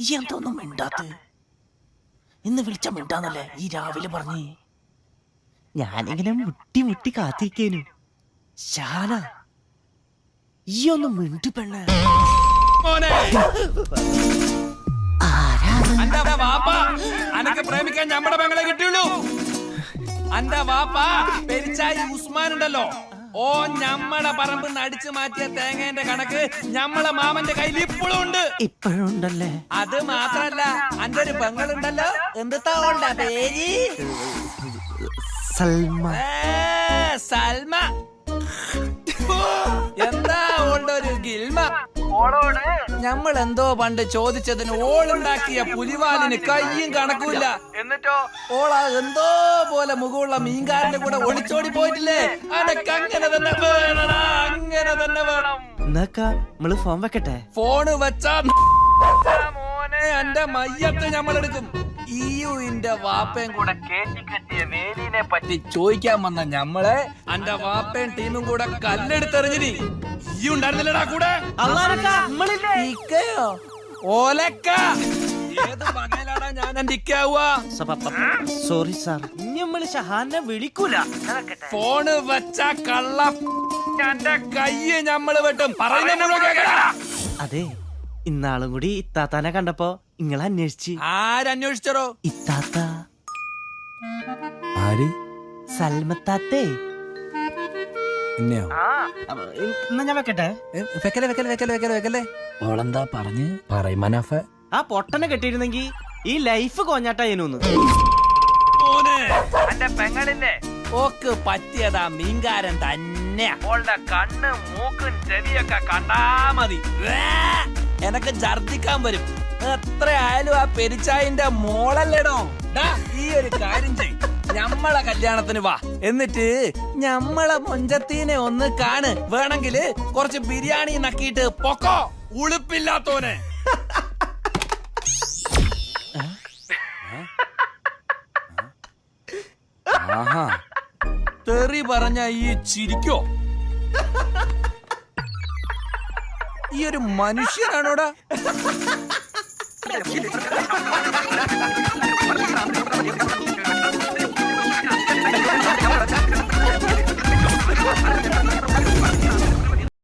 ഈ എന്തൊന്നും മിണ്ടാത്ത? ഇന്ന് വിളിച്ച മിണ്ടാന്നല്ലേ ഈ രാവിലെ പറഞ്ഞേ? ഞാനിങ്ങനെ മുട്ടി മുട്ടി കാത്തിരിക്കേനു. ശാല ഈ ഒന്നും മിണ്ടു പെണ്ണ. അനക്ക് പ്രേമിക്കാൻ ഞമ്മടെ പെങ്ങളെ കിട്ടിയുള്ളൂ. അന്റെ വാപ്പ പെരിച്ചായി ഉസ്മാൻ ഉണ്ടല്ലോ, ഓ ഞമ്മടെ പറമ്പ് അടിച്ചു മാറ്റിയ തേങ്ങേന്റെ കണക്ക് ഞമ്മളെ മാമന്റെ കയ്യിൽ ഇപ്പോഴും ഉണ്ട്. ഇപ്പോഴും ഉണ്ടല്ലേ? അത് മാത്രല്ല, അന്റെ ഒരു പെങ്ങളുണ്ടല്ലോ, എന്താ ഓളുടെ പേര്? സൽമ. സൽമ. എന്താ ഓളുടെ ഒരു ഗിൽമ. ഓളോട് ഞമ്മൾ എന്തോ പണ്ട് ചോദിച്ചതിന് ഓളുണ്ടാക്കിയ പുലിവാലിന് കയ്യും കണക്കൂല്ല. എന്നിട്ടോ ഓളാ എന്തോ പോലെ മുഖമുള്ള മീൻകാരന്റെ കൂടെ ഒളിച്ചോടി പോയിട്ടില്ലേ? അതൊക്കെ അങ്ങനെ തന്നെ വേണടാ, അങ്ങനെ തന്നെ വേണം. നമ്മള് ഫോൺ വെക്കട്ടെ? ഫോണ് വെച്ചാ മോനെ എന്റെ മയ്യത്ത് ഞമ്മളെടുക്കും. ഈയുവിന്റെ വാപ്പയും കൂടെ കേറ്റി കെട്ടിയ വേലിനെ പറ്റി ചോദിക്കാൻ വന്ന ഞമ്മളെ അന്റെ വാപ്പയും ടീമും കൂടെ കല്ലെടുത്തെറിഞ്ഞിനി. ഈ ഉണ്ടായിരുന്നില്ലടാ കൂടെ? ഓലക്ക ഏത് പകലാടാ ഞാൻ എന്റെ ഇക്കാവുക? സോറി സാർ, നമ്മള് ഷഹാനെ വിളിക്കൂല. ഫോണ് വെച്ച കള്ള എന്റെ കയ്യ് ഞമ്മള് വെട്ടും. അതെ, ഇന്നാളും കൂടി ഇത്താത്താനെ കണ്ടപ്പോ നിങ്ങളെ അന്വേഷിച്ച്. ആരന്വേഷിച്ചോ? ഇത്താത്ത. ആര്? സൽമത്താത്തേ. എന്നാ ഞാൻ വെക്കട്ടെ? വെക്കല്ലേ. ഓളെന്താ പറഞ്ഞ് പറയമനഫ? ആ പൊട്ടനെ കെട്ടിയിരുന്നെങ്കി ഈ ലൈഫ് കോഞ്ഞാട്ടായിരുന്നു. പെങ്ങളില്ലേ, ഓക്ക് പറ്റിയതാ മീൻകാരൻ തന്നെ. ഓളുടെ കണ്ണ് മൂക്കും ചെവിയൊക്കെ കണ്ടാ മതി എനക്ക് ഛർദിക്കാൻ വരും. എത്ര ആയാലും ആ പെരിച്ചായിന്റെ മോളല്ലേടോ. ഈ ഒരു കാര്യം ചെയ്, ഞമ്മളെ കല്യാണത്തിന് വാ, എന്നിട്ട് ഞമ്മളെ മൊഞ്ചത്തീനെ ഒന്ന് കാണ്. വേണമെങ്കില് കുറച്ച് ബിരിയാണി നക്കിയിട്ട് പൊക്കോ, ഉളുപ്പില്ലാത്തോനെ. ആഹാ, തെറി പറഞ്ഞ ഈ ചിരിക്കോ? ഈ ഒരു മനുഷ്യനാണോടാ?